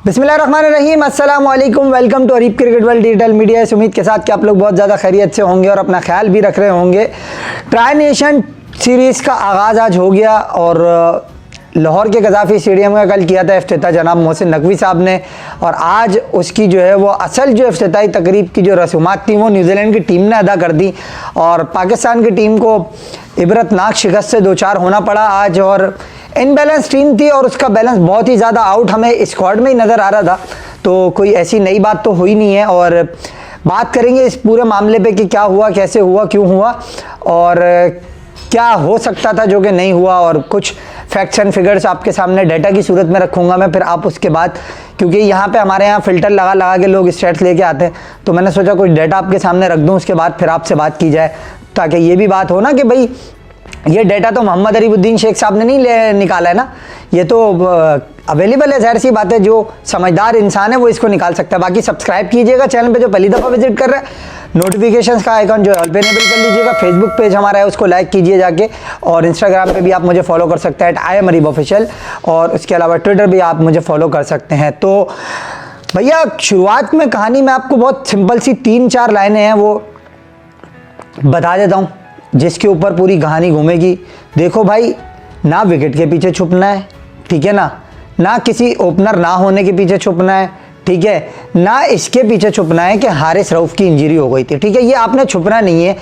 बिस्मिल्लाहिर्रहमानिर्रहीम, अस्सलाम वालेकुम। Welcome to Areeb cricket world digital media. इस उम्मीद के साथ कि आप लोग बहुत ज़्यादा खैरियत से होंगे और अपना ख्याल भी रख रहे होंगे। ट्राई नेशन सीरीज़ का आगाज़ आज हो गया और लाहौर के गजाफी स्टेडियम में कल किया था इफ्तिताह जनाब मोहसिन नकवी साहब ने, और आज उसकी जो है वो असल जो इफ्तिताही तकरीब की जो रसूमात थी वो न्यूजीलैंड की टीम ने अदा कर दी और पाकिस्तान की टीम को इबरतनाक शिकस्त से दो चार होना पड़ा आज। और इनबैलेंस टीम थी और उसका बैलेंस बहुत ही ज़्यादा आउट हमें स्क्वाड में ही नज़र आ रहा था, तो कोई ऐसी नई बात तो हुई नहीं है। और बात करेंगे इस पूरे मामले पे कि क्या हुआ, कैसे हुआ, क्यों हुआ और क्या हो सकता था जो कि नहीं हुआ, और कुछ फैक्ट्स एंड फिगर्स आपके सामने डाटा की सूरत में रखूंगा मैं। फिर आप उसके बाद, क्योंकि यहाँ पे हमारे यहाँ फ़िल्टर लगा लगा के लोग स्टेट्स लेके आते हैं, तो मैंने सोचा कुछ डाटा आपके सामने रख दूँ, उसके बाद फिर आपसे बात की जाए, ताकि ये भी बात हो ना कि भाई ये डेटा तो मोहम्मद अरीबुद्दीन शेख साहब ने नहीं निकाला है ना, ये तो अवेलेबल है। ज़ाहिर सी बात है, जो समझदार इंसान है वो इसको निकाल सकता है। बाकी सब्सक्राइब कीजिएगा चैनल पे जो पहली दफ़ा विजिट कर रहे हैं, नोटिफिकेशंस का आइकन जो है ऑल पे इनेबल कर लीजिएगा। फेसबुक पेज हमारा है उसको लाइक कीजिए जाके, और इंस्टाग्राम पे भी आप मुझे फॉलो कर सकते हैं @IamAreebOfficial, और उसके अलावा ट्विटर भी आप मुझे फॉलो कर सकते हैं। तो भैया शुरुआत में कहानी में आपको बहुत सिंपल सी 3-4 लाइनें हैं वो बता देता हूँ, जिसके ऊपर पूरी कहानी घूमेगी। देखो भाई, ना विकेट के पीछे छुपना है, ठीक है ना किसी ओपनर ना होने के पीछे छुपना है, ठीक है ना इसके पीछे छुपना है कि हारिस रऊफ की इंजरी हो गई थी, ठीक है, ये आपने छुपना नहीं है।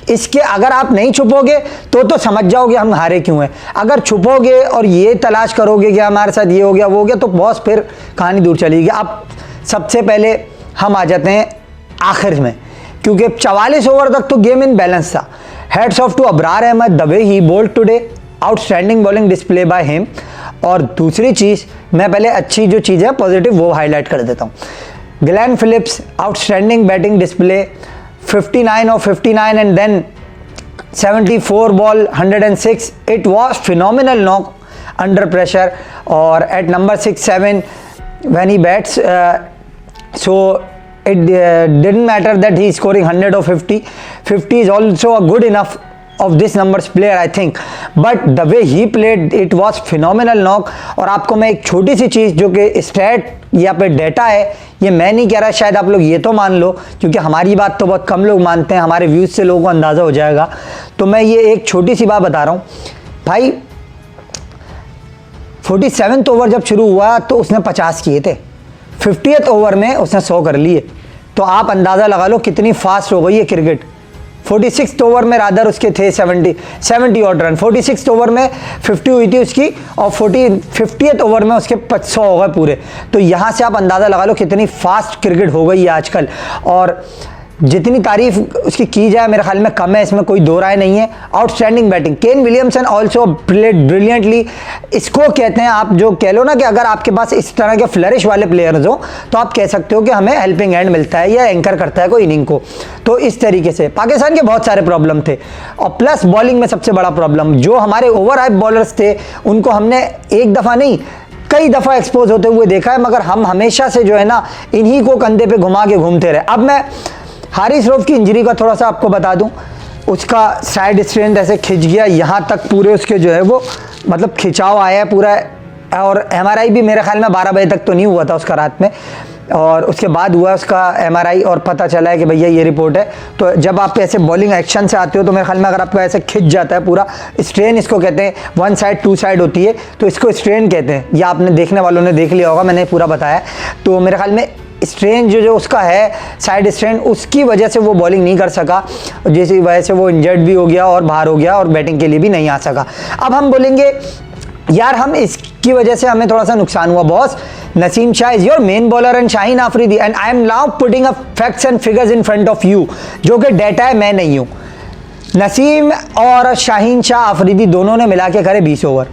इसके अगर आप नहीं छुपोगे तो समझ जाओगे हम हारे क्यों हैं। अगर छुपोगे और ये तलाश करोगे कि हमारे साथ ये हो गया वो हो गया, तो बॉस फिर कहानी दूर चलेगी। अब सबसे पहले हम आ जाते हैं आखिर में, क्योंकि 44 ओवर तक तो गेम इन बैलेंस था। Heads off to Abrar Ahmed, the way he bowled today, outstanding bowling display by him. और दूसरी चीज़, मैं पहले अच्छी जो चीज़ है पॉजिटिव वो हाईलाइट कर देता हूँ। Glenn Phillips, outstanding batting display, 59 और 59 and then 74 ball 106। It was phenomenal knock under pressure. और at number 6-7 when he bats, so it didn't matter that he is scoring 100 or 50. 50 is also a good enough of this numbers player I think, but the way he played it was phenomenal knock। और आपको मैं एक छोटी सी चीज़ जो कि stat या पे data है, ये मैं नहीं कह रहा, शायद आप लोग ये तो मान लो, क्योंकि हमारी बात तो बहुत कम लोग मानते हैं, हमारे व्यूज़ से लोगों को अंदाज़ा हो जाएगा। तो मैं ये एक छोटी सी बात बता रहा हूँ भाई। 47th ओवर जब शुरू हुआ तो उसने 50 किए थे, 50th ओवर में उसने 100 कर लिए, तो आप अंदाज़ा लगा लो कितनी फास्ट हो गई है क्रिकेट। 46th ओवर में रादर उसके थे 70 ऑट रन, 46th ओवर में 50 हुई थी उसकी, और 50th ओवर में उसके 100 हो गए पूरे। तो यहाँ से आप अंदाज़ा लगा लो कितनी फास्ट क्रिकेट हो गई है आजकल, और जितनी तारीफ उसकी की जाए मेरे ख्याल में कम है, इसमें कोई दो राय नहीं है। Outstanding batting, Kane Williamson also played brilliantly. इसको कहते हैं, आप जो कह लो ना कि अगर आपके पास इस तरह के फ्लरिश वाले प्लेयर्स हो तो आप कह सकते हो कि हमें हेल्पिंग हैंड मिलता है या एंकर करता है कोई इनिंग को। तो इस तरीके से पाकिस्तान के बहुत सारे प्रॉब्लम थे, और प्लस बॉलिंग में सबसे बड़ा प्रॉब्लम, जो हमारे ओवर हाइप बॉलर्स थे उनको हमने एक दफ़ा नहीं कई दफ़ा एक्सपोज होते हुए देखा है, मगर हम हमेशा से जो है ना इन्हीं को कंधे पे घुमा के घूमते रहे। अब मैं हारिस रऊफ की इंजरी का थोड़ा सा आपको बता दूं, उसका साइड स्ट्रेंथ ऐसे खिंच गया यहाँ तक, पूरे उसके जो है वो मतलब खिंचाव आया है पूरा। और MRI भी मेरे ख्याल में 12 बजे तक तो नहीं हुआ था उसका रात में, और उसके बाद हुआ उसका MRI, और पता चला है कि भैया ये रिपोर्ट है। तो जब आप ऐसे बॉलिंग एक्शन से आते हो तो मेरे ख्याल में अगर आपका ऐसे खिंच जाता है पूरा, स्ट्रेन इसको कहते हैं, 1 साइड 2 साइड होती है तो इसको स्ट्रेन कहते हैं। या आपने देखने वालों ने देख लिया होगा, मैंने पूरा बताया। तो मेरे ख्याल में स्ट्रेन जो उसका है साइड स्ट्रेन, उसकी वजह से वो बॉलिंग नहीं कर सका, जिसकी वजह से वो इंजर्ड भी हो गया और बाहर हो गया और बैटिंग के लिए भी नहीं आ सका। अब हम बोलेंगे यार हम इसकी वजह से हमें थोड़ा सा नुकसान हुआ। Boss, Naseem Shah is your main bowler and Shaheen Afridi, and I am now putting a facts and figures in front of you, जो कि डेटा है, मैं नहीं हूँ। नसीम और शाहीन शाह आफरीदी दोनों ने मिला के करे 20 ओवर,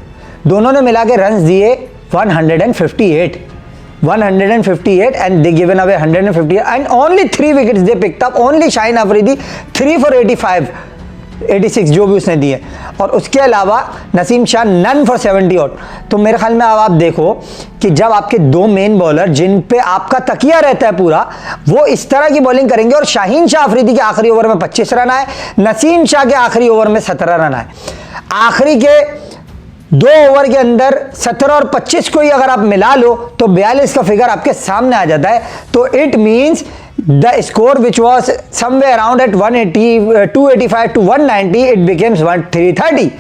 दोनों ने मिला के रन दिए 158 and they given away 150 and only 3 wickets they picked up, only Shaheen Afridi 3 for 86 जो भी उसने दिए, और उसके अलावा Naseem Shah none for 70 out. तो मेरे ख्याल में अब आप देखो कि जब आपके दो मेन बॉलर जिन पे आपका तकिया रहता है पूरा, वो इस तरह की बॉलिंग करेंगे, और शाहीन शाह आफरीदी के आखिरी ओवर में 25 रन आए, नसीम शाह के आखिरी ओवर में 17 रन आए। आखिरी के 2 ओवर के अंदर 17 और 25 को ही अगर आप मिला लो तो 42 का फिगर आपके सामने आ जाता है। तो it means the score which was somewhere around at 180 285 to 190 it becomes 330।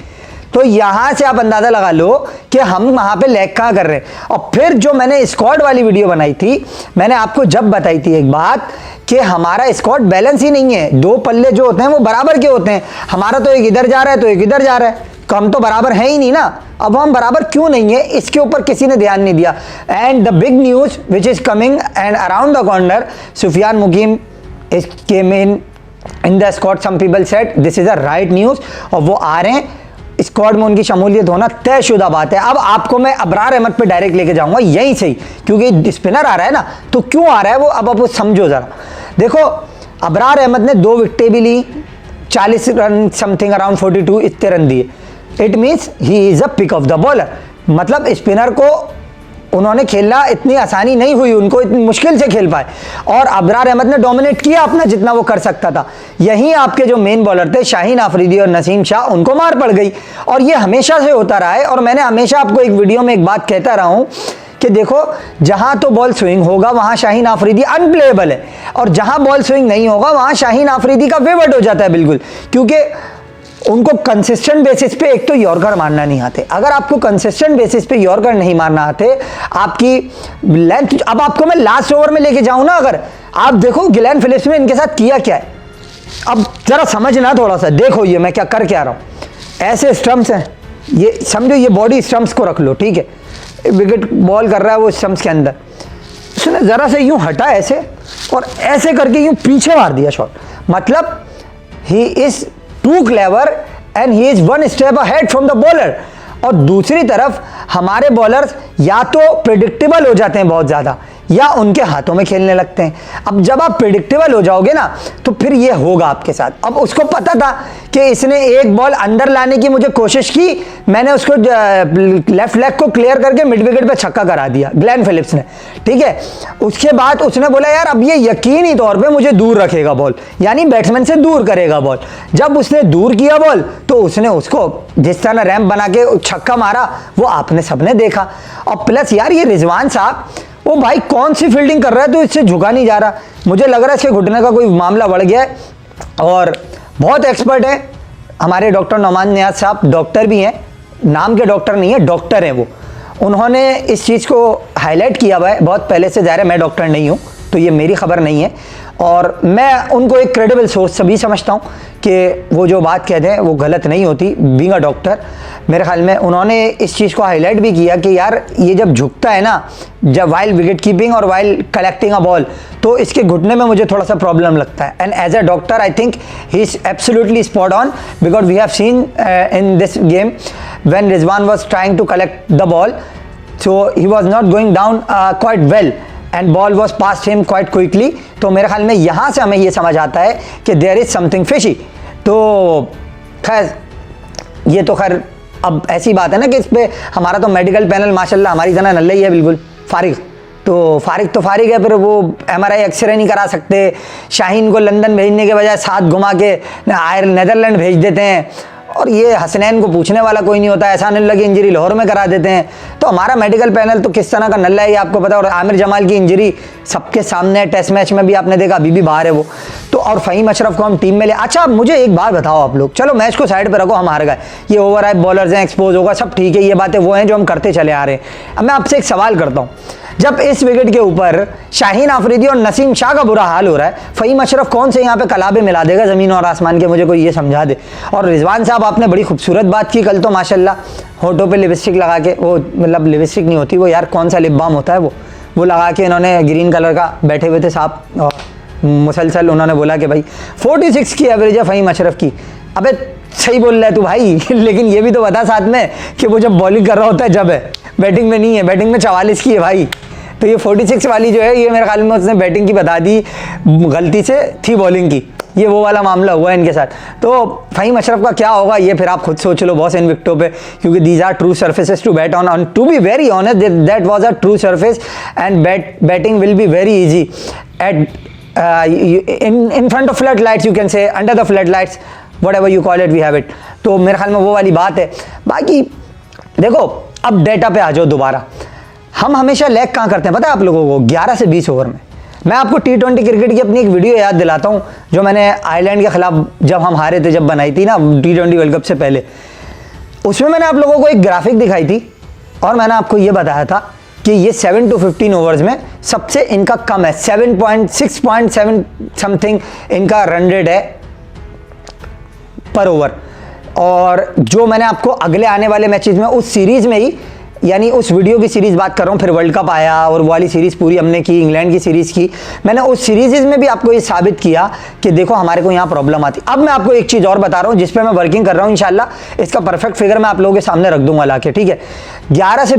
तो यहां से आप अंदाजा लगा लो कि हम वहां पे लैग कहां कर रहे हैं। और फिर जो मैंने स्क्वाड वाली वीडियो बनाई थी, मैंने आपको जब बताई थी एक बात कि हमारा स्क्वाड बैलेंस ही नहीं है, 2 पल्ले जो होते हैं वो बराबर के होते हैं। हमारा तो एक इधर जा रहा है तो एक इधर जा रहा है, तो हम तो बराबर है ही नहीं ना। अब हम बराबर क्यों नहीं है, इसके ऊपर किसी ने ध्यान नहीं दिया। And the big news which is coming and around the corner, Sufiyan Muqeem is came in the squad. Some people said this is a right news, और वो आ रहे हैं। स्क्वाड में उनकी शमूलियत होना तयशुदा बात है। अब आपको मैं अबरार अहमद पे डायरेक्ट लेके जाऊंगा यहीं से ही, क्योंकि स्पिनर आ रहा है ना, तो क्यों आ रहा है वो अब आप समझो जरा। देखो, अबरार अहमद ने 2 विकेटें भी ली, 40 रन समथिंग अराउंड 42 इतने रन दिए। It means he is a pick of the bowler. मतलब स्पिनर को उन्होंने खेलना इतनी आसानी नहीं हुई, उनको इतनी मुश्किल से खेल पाए, और अबरार अहमद ने डोमिनेट किया अपना जितना वो कर सकता था। यहीं आपके जो मेन बॉलर थे शाहीन आफरीदी और नसीम शाह, उनको मार पड़ गई। और ये हमेशा से होता रहा है। और मैंने हमेशा आपको एक वीडियो में एक बात कहता रहा हूं कि देखो, जहां तो बॉल स्विंग होगा वहां शाहीन आफरीदी अनप्लेएबल है, और जहां बॉल स्विंग नहीं होगा वहां शाहीन आफरीदी का वेवर्ट हो जाता है बिल्कुल, क्योंकि उनको कंसिस्टेंट बेसिस पे एक तो यॉर्कर मारना नहीं आते। अगर आपको कंसिस्टेंट बेसिस पे यॉर्कर नहीं मारना आते, आपकी लेंथ, अब आपको मैं लास्ट ओवर में लेके जाऊं ना, अगर आप देखो ग्लेन फिलिप्स ने इनके साथ किया क्या है, अब जरा समझना थोड़ा सा, देखो ये मैं क्या कर के आ रहा हूं। ऐसे स्टंप्स हैं, ये समझो, ये बॉडी स्टंप्स को रख लो, ठीक है, विकेट बॉल कर रहा है वो स्टंप्स के अंदर, उसने जरा से यूं हटा ऐसे और ऐसे करके यूं पीछे मार दिया शॉट। मतलब he is too clever and he is 1 step ahead from the bowler. और दूसरी तरफ हमारे बॉलर्स या तो प्रिडिक्टेबल हो जाते हैं बहुत ज्यादा, या उनके हाथों में खेलने लगते हैं। अब जब आप प्रिडिक्टेबल हो जाओगे ना, तो फिर ये होगा आपके साथ। अब उसको पता था कि इसने एक बॉल अंदर लाने की मुझे कोशिश की, मैंने उसको लेफ्ट लेग को क्लियर करके मिड विकेट पे छक्का करा दिया ग्लेन फिलिप्स ने, ठीक है। उसके बाद उसने बोला यार अब ये यकीनी तौर पे मुझे दूर रखेगा बॉल, यानी बैट्समैन से दूर करेगा बॉल। जब उसने दूर किया बॉल, तो उसने उसको जिस तरह रैंप बना के छक्का मारा, वो आपने सबने देखा। और प्लस यार ये रिजवान साहब, वो भाई कौन सी फील्डिंग कर रहा है, तो इससे झुका नहीं जा रहा। मुझे लग रहा है इसके घुटने का कोई मामला बढ़ गया है। और बहुत एक्सपर्ट है हमारे डॉक्टर नौमान नियाज साहब, डॉक्टर भी हैं, नाम के डॉक्टर नहीं है, डॉक्टर हैं वो। उन्होंने इस चीज़ को हाईलाइट किया हुआ है बहुत पहले से। ज़ाहिर है मैं डॉक्टर नहीं हूँ, तो ये मेरी खबर नहीं है, और मैं उनको एक क्रेडिबल सोर्स सभी समझता हूँ कि वो जो बात कहते हैं वो गलत नहीं होती। बीइंग अ डॉक्टर, मेरे ख्याल में उन्होंने इस चीज़ को हाईलाइट भी किया कि यार ये जब झुकता है ना, जब वाइल विकेट कीपिंग और वाइल कलेक्टिंग अ बॉल, तो इसके घुटने में मुझे थोड़ा सा प्रॉब्लम लगता है। And as a doctor I think he is absolutely spot on, because we have seen in this game when Rizwan was trying to collect the ball, so he was not going down quite well and ball was past him quite quickly. तो मेरे ख्याल में यहाँ से हमें ये समझ आता है कि देयर इज समथिंग फिशी। तो खैर ये तो खैर अब ऐसी बात है ना कि इस पर हमारा तो मेडिकल पैनल माशाल्लाह हमारी तरह नल्ला ही है, बिल्कुल फारिग। तो फारिग है, फिर वो MRI एक्सरे नहीं करा सकते। शाहीन को लंदन भेजने के बजाय साथ घुमा के नेदरलैंड भेज देते हैं, और ये हसनैन को पूछने वाला कोई नहीं होता। ऐसा नहीं लगी इंजरी लाहौर में करा देते हैं। तो हमारा मेडिकल पैनल तो किस तरह का नल्ला है ये आपको पता। और आमिर जमाल की इंजरी सबके सामने, टेस्ट मैच में भी आपने देखा, अभी भी बाहर है वो तो। और फ़हीम अशरफ को हम टीम में ले। अच्छा मुझे एक बात बताओ आप लोग, चलो मैच को साइड पर रखो, हम हार गए, ये ओवर हाइप बॉलर्स हैं, एक्सपोज होगा, सब ठीक है, ये बातें वो हैं जो हम करते चले आ रहे हैं। अब मैं आपसे एक सवाल करता हूँ, जब इस विकेट के ऊपर शाहीन आफरीदी और नसीम शाह का बुरा हाल हो रहा है, फ़हीम अशरफ कौन से यहाँ पे कलाबे मिला देगा ज़मीन और आसमान के, मुझे कोई ये समझा दे। और रिजवान साहब आपने बड़ी खूबसूरत बात की कल तो माशाल्लाह, होठों पे लिपस्टिक लगा के, वो मतलब लिपस्टिक नहीं होती वो यार, कौन सा लिप बाम होता है वो लगा के इन्होंने ग्रीन कलर का बैठे हुए थे साहब, और मुसलसल उन्होंने बोला कि भाई 46 की एवरेज है फ़हीम अशरफ की। अबे सही बोल रहा है तू भाई लेकिन ये भी तो बता साथ में कि वो जब बॉलिंग कर रहा होता है जब है, बैटिंग में नहीं है। बैटिंग में 44 की है भाई, तो ये 46 वाली जो है ये मेरे ख्याल में उसने बैटिंग की बता दी, गलती से थी बॉलिंग की। ये वो वाला मामला हुआ है इनके साथ। तो फ़हीम अशरफ का क्या होगा ये फिर आप खुद सोच लो बॉस इन विकेटों पे, क्योंकि these are true surfaces to bat on. To be very honest that was a true surface and batting will be very easy at in front of floodlights, you can say under the floodlights, whatever you call it, we have it। तो मेरे ख्याल में वो वाली बात है। बाकी देखो अब डेटा पे आ जाओ दोबारा। हम हमेशा लैग कहाँ करते हैं पता है आप लोगों को? 11 से 20 ओवर में। मैं आपको T20 क्रिकेट की अपनी एक वीडियो याद दिलाता हूँ जो मैंने आयरलैंड के खिलाफ जब हम हारे थे, जब बनाई थी ना T20 वर्ल्ड कप से पहले। उसमें मैंने आप लोगों को एक ग्राफिक दिखाई थी और मैंने आपको ये बताया था कि ये 7 to 15 ओवर्स में सबसे इनका कम है, 6.7 समथिंग इनका रन रेट है पर ओवर। और जो मैंने आपको अगले आने वाले मैचेस में उस सीरीज में ही, यानी उस वीडियो की सीरीज बात कर रहा हूँ, फिर वर्ल्ड कप आया और वो वाली सीरीज पूरी हमने की, इंग्लैंड की सीरीज की, मैंने उस सीरीज में भी आपको ये साबित किया कि देखो हमारे को यहाँ प्रॉब्लम आती। अब मैं आपको एक चीज़ और बता रहा हूँ जिस पे मैं वर्किंग कर रहा हूँ, इंशाल्लाह इसका परफेक्ट फिगर मैं आप लोगों के सामने रख दूंगा लाके, ठीक है। 11 से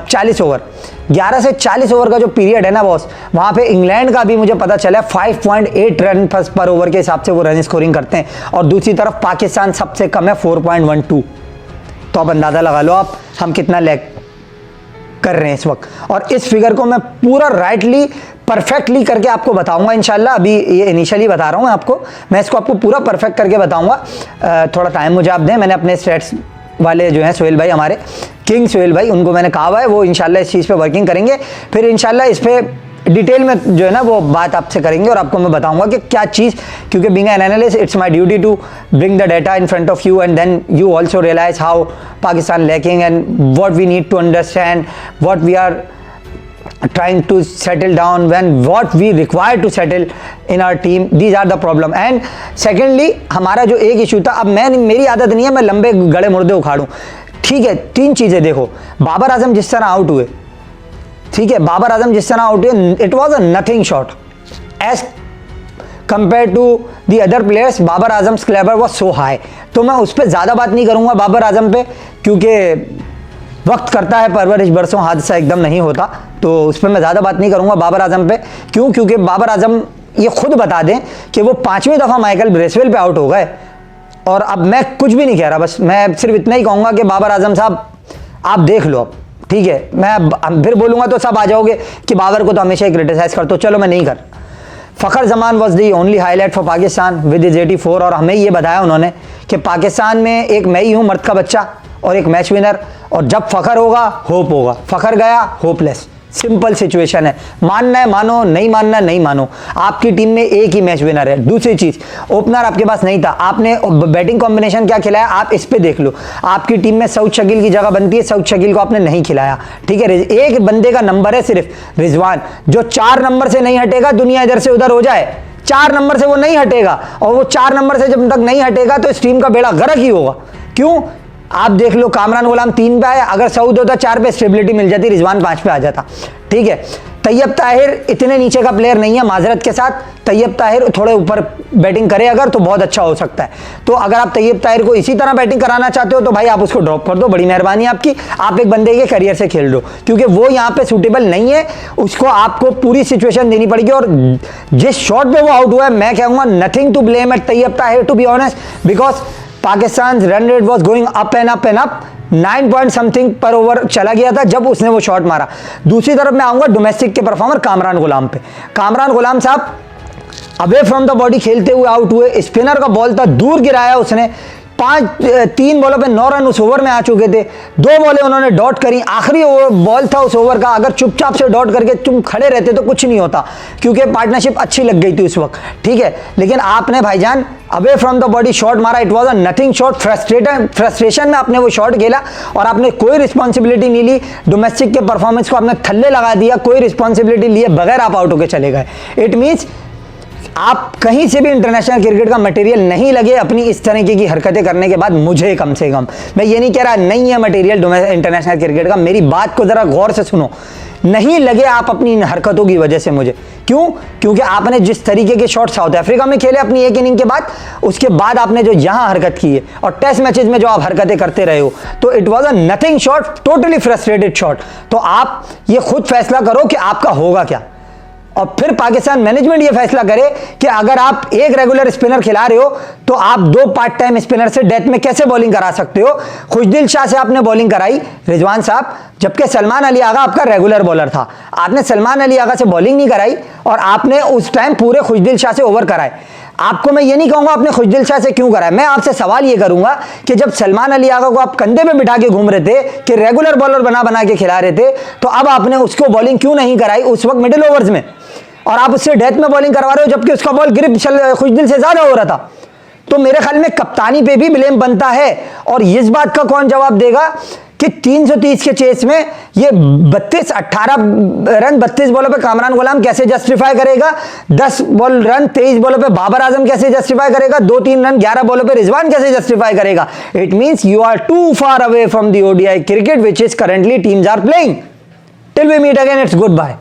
40 ओवर, 11 से 40 ओवर का जो पीरियड है ना बॉस, वहाँ पे इंग्लैंड का भी मुझे पता चला 5.8 रन पर ओवर के हिसाब से वो रन स्कोरिंग करते हैं, और दूसरी तरफ पाकिस्तान सबसे कम है 4.12। तो अब अंदाज़ा लगा लो आप हम कितना लैग कर रहे हैं इस वक्त। और इस फिगर को मैं पूरा राइटली परफेक्टली करके आपको बताऊंगा इंशाल्लाह। अभी ये इनिशियली बता रहा हूँ आपको, मैं इसको आपको पूरा परफेक्ट करके बताऊंगा। थोड़ा टाइम मुझे आप दें। मैंने अपने स्टेट्स वाले जो हैं सोहेल भाई, हमारे किंग सोहेल भाई, उनको मैंने कहा हुआ है, वो इंशाल्लाह इस चीज़ पे वर्किंग करेंगे, फिर इंशाल्लाह इस पे डिटेल में जो है ना वो बात आपसे करेंगे और आपको मैं बताऊंगा कि क्या चीज़, क्योंकि being an analyst it's my duty to bring the data in front of you and then you also realise how Pakistan lacking and what we need to understand, what we are trying to settle down, when what we require to settle in our team, these are the problem. And secondly हमारा जो एक issue था, अब मेरी आदत नहीं है मैं लंबे गड़े मुर्दे उखाड़ूं, ठीक है। 3 चीज़ें देखो, बाबर आजम जिस तरह आउट हुए, ठीक है, बाबर आजम जिस तरह आउट हुए, it was a nothing shot as compare to the other players. Babar Azam clever was so high. तो मैं उस पर ज़्यादा बात नहीं करूँगा बाबर आजम पे, क्योंकि वक्त करता है परवरिश बरसों, हादसा एकदम नहीं होता, तो उस पर मैं ज़्यादा बात नहीं करूँगा बाबर आजम पे। क्यों? क्योंकि बाबर आजम ये खुद बता दें कि वो 5वीं दफ़ा माइकल ब्रेसवेल पे आउट हो गए, और अब मैं कुछ भी नहीं कह रहा, बस मैं सिर्फ इतना ही कहूँगा कि बाबर आजम साहब आप देख लो अब, ठीक है। मैं फिर बोलूँगा तो सब आ जाओगे कि बाबर को तो हमेशा ही क्रिटिसाइज़ करते हो, चलो मैं नहीं कर। Fakhar Zaman was the only highlight for Pakistan with is 84, और हमें ये बताया उन्होंने कि पाकिस्तान में एक मैं ही हूँ मर्द का बच्चा और एक मैच विनर, और जब फ़खर होगा होप होगा, फ़खर गया होपलेस, सिंपल सिचुएशन है। मानना है मानो, नहीं मानना नहीं मानो। आपकी टीम में एक ही मैच विनर है। दूसरी चीज़, ओपनर आपके पास नहीं था, आपने बैटिंग कॉम्बिनेशन क्या खिलाया आप इस पे देख लो। आपकी टीम में सऊद शकील की जगह बनती है, सऊद शकील को आपने नहीं खिलाया, ठीक है। एक बंदे का नंबर है सिर्फ रिजवान, जो 4 नंबर से नहीं हटेगा, दुनिया इधर से उधर हो जाए, 4 नंबर से वो नहीं हटेगा, और वो 4 नंबर से जब तक नहीं हटेगा तो इस टीम का बेड़ा गर्क ही होगा। क्यों? आप देख लो, कामरान गुलाम 3 पे आया, अगर सऊद होता 4 पे स्टेबिलिटी मिल जाती, रिजवान 5 पे आ जाता, ठीक है। तैयब ताहिर इतने नीचे का प्लेयर नहीं है, माजरत के साथ। तैयब ताहिर थोड़े ऊपर बैटिंग करे अगर, तो बहुत अच्छा हो सकता है। तो अगर आप तैयब ताहिर को इसी तरह बैटिंग कराना चाहते हो तो भाई आप उसको ड्रॉप कर दो, बड़ी मेहरबानी आपकी। आप एक बंदे के करियर से खेल लो, क्योंकि वो यहाँ पे सूटेबल नहीं है, उसको आपको पूरी सिचुएशन देनी पड़ेगी। और जिस शॉट पे वो आउट हुआ है, मैं कहूँगा nothing to blame at Tayyab Tahir, to be honest, because Pakistan run rate was going up and up and up, 9 point something पर ओवर चला गया था जब उसने वो शॉट मारा। दूसरी तरफ मैं आऊंगा डोमेस्टिक के परफॉर्मर कामरान गुलाम पे। कामरान गुलाम साहब अवे फ्रॉम द बॉडी खेलते हुए आउट हुए, स्पिनर का बॉल था, दूर गिराया उसने, 3 बॉलों पे 9 रन उस ओवर में आ चुके थे। 2 बॉलें उन्होंने डॉट करी, आखिरी बॉल था उस ओवर का, अगर चुपचाप से डॉट करके तुम खड़े रहते तो कुछ नहीं होता, क्योंकि पार्टनरशिप अच्छी लग गई थी उस वक्त, ठीक है। लेकिन आपने भाईजान away from the body shot मारा, it was a nothing shot. Frustration में आपने वो शॉट खेला और आपने कोई रिस्पॉन्सिबिलिटी नहीं ली, डोमेस्टिक के परफॉर्मेंस को आपने थल्ले लगा दिया, कोई रिस्पॉन्सिबिलिटी लिए बगैर आप आउट होकर चले गए। इट मीन्स आप कहीं से भी इंटरनेशनल क्रिकेट का मटेरियल नहीं लगे अपनी इस तरीके की हरकतें करने के बाद, मुझे कम से कम। मैं ये नहीं कह रहा नहीं है मटेरियल इंटरनेशनल क्रिकेट का, मेरी बात को जरा गौर से सुनो, नहीं लगे आप अपनी इन हरकतों की वजह से मुझे। क्यों? क्योंकि आपने जिस तरीके के शॉट साउथ अफ्रीका में खेले अपनी एक इनिंग के बाद, उसके बाद आपने जो यहां हरकत की है और टेस्ट मैचेस में जो आप हरकतें करते रहे हो, तो it was a nothing shot, totally frustrated shot. तो आप ये खुद फैसला करो कि आपका होगा क्या, और फिर पाकिस्तान मैनेजमेंट ये फैसला करे कि अगर आप एक रेगुलर स्पिनर खिला रहे हो तो आप 2 पार्ट टाइम स्पिनर से डेथ में कैसे बॉलिंग करा सकते हो। खुशदिल शाह से आपने बॉलिंग कराई रिजवान साहब, जबकि सलमान अली आगा आपका रेगुलर बॉलर था, आपने सलमान अली आगा से बॉलिंग नहीं कराई और आपने उस टाइम पूरे खुशदिल शाह से ओवर कराए। आपको मैं ये नहीं कहूंगा आपने खुशदिल शाह से क्यों करा है, मैं आपसे सवाल ये करूंगा कि जब सलमान अली आगा को आप कंधे पे बिठा के घूम रहे थे कि रेगुलर बॉलर बना बना के खिला रहे थे, तो अब आपने उसको बॉलिंग क्यों नहीं कराई उस वक्त मिडिल ओवर्स में, और आप उससे डेथ में बॉलिंग करवा रहे हो जबकि उसका बॉल ग्रिप खुशदिल से ज्यादा हो रहा था। तो मेरे ख्याल में कप्तानी पे भी ब्लेम बनता है। और इस बात का कौन जवाब देगा कि 330 के चेस में ये 18 रन 32 बॉलों पे कामरान गुलाम कैसे जस्टिफाई करेगा, 10 बॉल रन 23 बॉलों पे बाबर आजम कैसे जस्टिफाई करेगा, 2-3 रन 11 बॉलों पे रिजवान कैसे जस्टिफाई करेगा। It means you are too far away from the ODI cricket which is currently teams are playing. Till we meet again, it's good bye.